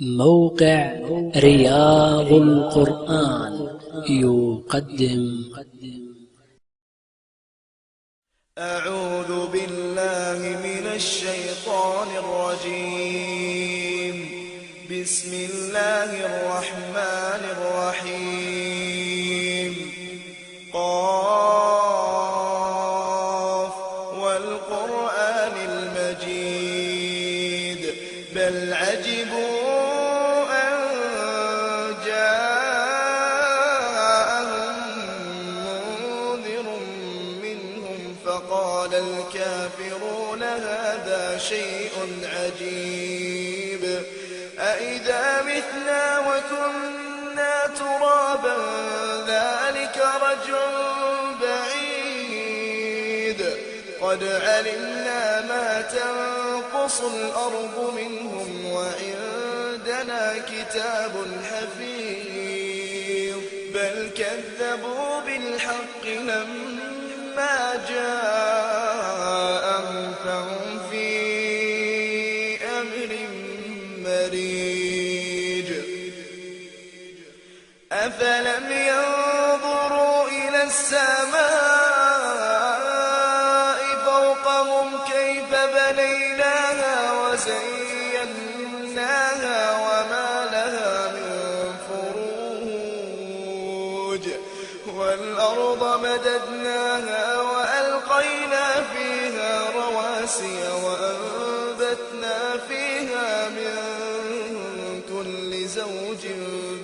موقع رياض القرآن يقدم. أعوذ بالله من الشيطان الرجيم. بسم الله الرحمن الرحيم. قاف والقرآن المجيد. بل عجبوا فقال الكافرون هذا شيء عجيب. أإذا متنا وكنا ترابا ذلك رجع بعيد. قد علمنا ما تنقص الأرض منهم وعندنا كتاب حفيظ. بل كذبوا بالحق لما جاءهم فهم في أمر مريج. أفلم ينظروا إلى السماء فوقهم كيف بنيناها وزيناها وما لها من فروج. والأرض مددناها وألقينا فيها رواسي وأنبتنا فيها من كل زوج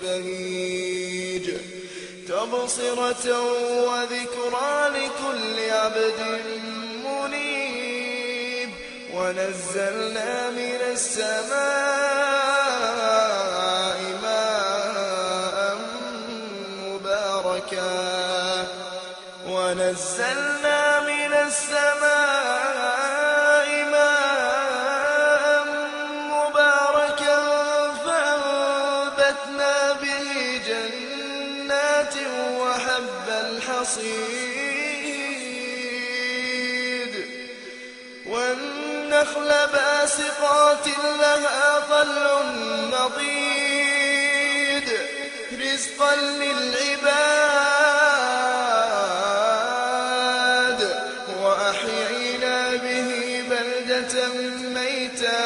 بهيج. تبصرة وذكرى لكل عبد منيب. ونزلنا من السماء ماء مباركا ونزلنا من السماء ماء مباركا فأنبتنا به جنات وحب الحصيد. والنخل باسقات لها طلع نضيد. رزقا للعباد وأحيينا به بلدة ميتا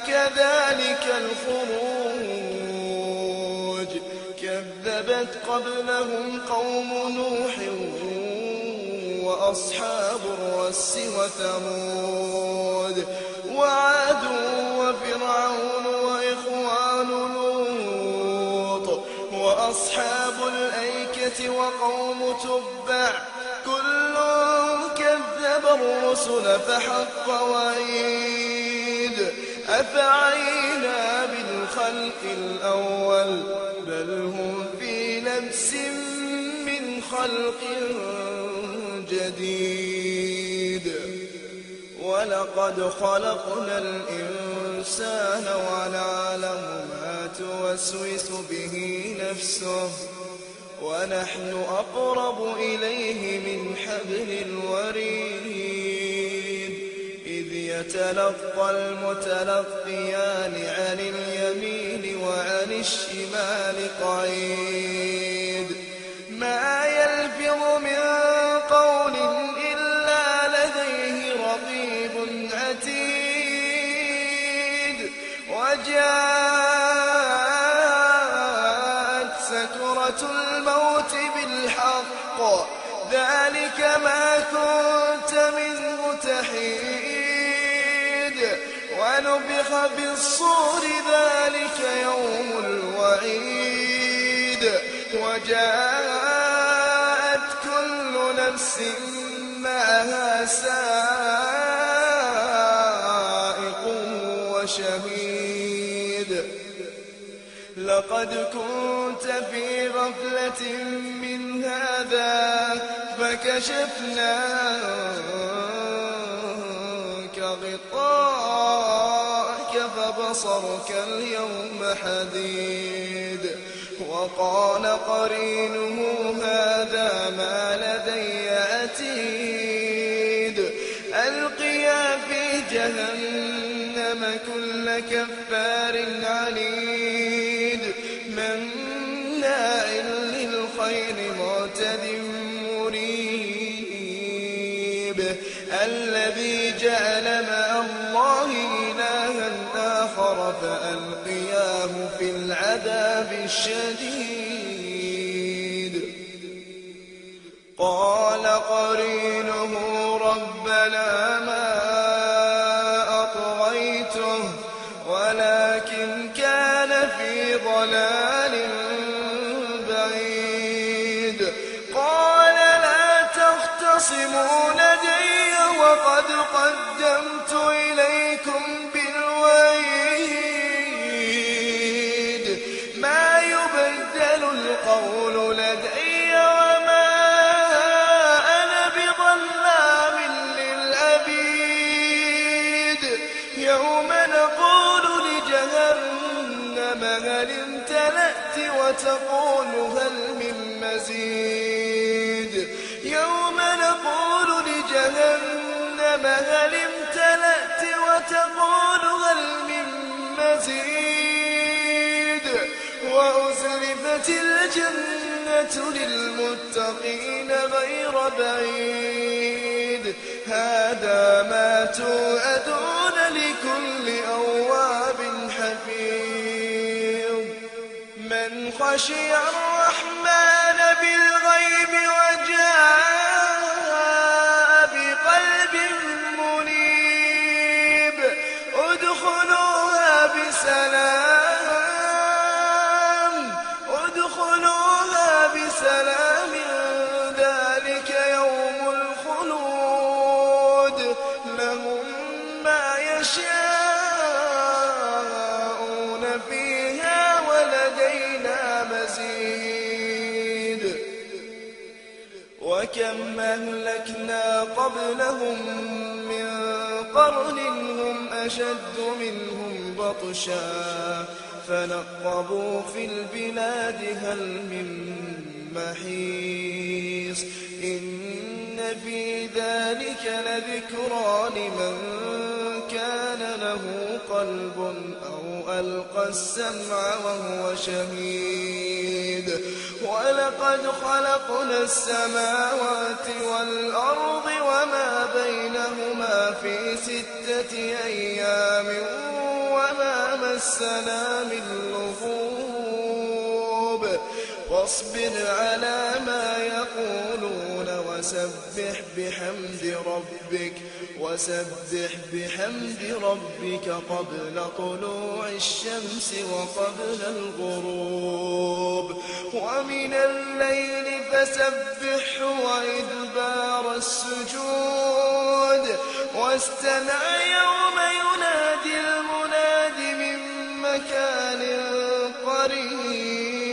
كذلك الخروج. كذبت قبلهم قوم نوح وأصحاب الرس وثمود وعاد وفرعون وإخوان لوط وأصحاب الأيكة وقوم تبع كل كذب الرسل فحق وعيد. أفعينا بالخلق الأول بل هم في لبس من خلق جديد. ولقد خلقنا الإنسان ونعلم ما توسوس به نفسه ونحن أقرب إليه من حبل الوريد. إذ يتلقى المتلقيان عن اليمين وعن الشمال قعيد. ما يلفظ من قول إلا لديه رقيب عتيد. وجاءت سكرة الموت بالحق ذلك ما كنت منه تحيد. ونفخ بالصور ذلك يوم الوعيد. وجاءت كل نفس معها سائق وشهيد. لقد كنت في غفلة من هذا فكشفنا عنك غطاءك فبصرك اليوم حديد. وقال قرينه هذا ما لدي عتيد. ألقيا في جهنم كل كفار عنيد. فألقياه في العذاب الشديد قال قرينه ربنا ما أطغيته ولكن كان في ضلال بعيد قال لا تختصموا لدي وقد قدمت إليكم بالوعيد ما يبدل القول لدي وما أنا بظلام للعبيد يوم نقول لجهنم هل امتلأت وتقول هل من مزيد يوم نقول لجهنم هل امتلأت وتقول هل من مزيد وأزلفت الجنة للمتقين غير بعيد هذا ما توعدون لكل أواب حفيظ من خشي الرحمن بالغيب وجاء بقلب منيب ادخلوها بسلام ذلك يوم الخلود لهم ما يشاءون فيها ولدينا مزيد وكم أهلكنا قبلهم من قرن هم أشد منهم بطشا فنقبوا في البلاد هل من محيص إن في ذلك لذكرى لمن كان له قلب أو ألقى السمع وهو شهيد ولقد خلقنا السماوات والأرض وما بينهما في 6 أيام وما مسنا من لغوب واصبر على ما يقولون وسبح بحمد ربك قبل طلوع الشمس وقبل الغروب ومن الليل فسبحه وإدبار السجود واستمع يوم ينادي المناد من مكان قريب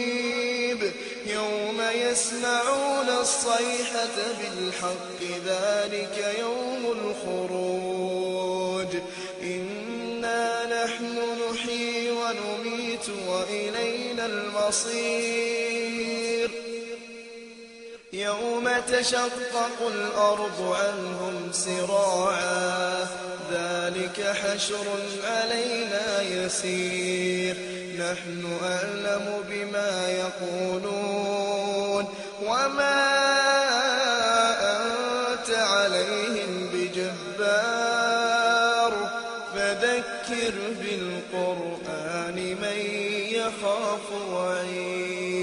يوم يسمعون الصيحة بالحق ذلك يوم الخروج إنا نحن نحيي ونميت وإلينا المصير يوم تشقق الأرض عنهم سراعا ذلك حشر علينا يسير نحن أعلم بما يقولون وما أنت عليهم بجبار فذكر بالقرآن من يخاف وعيد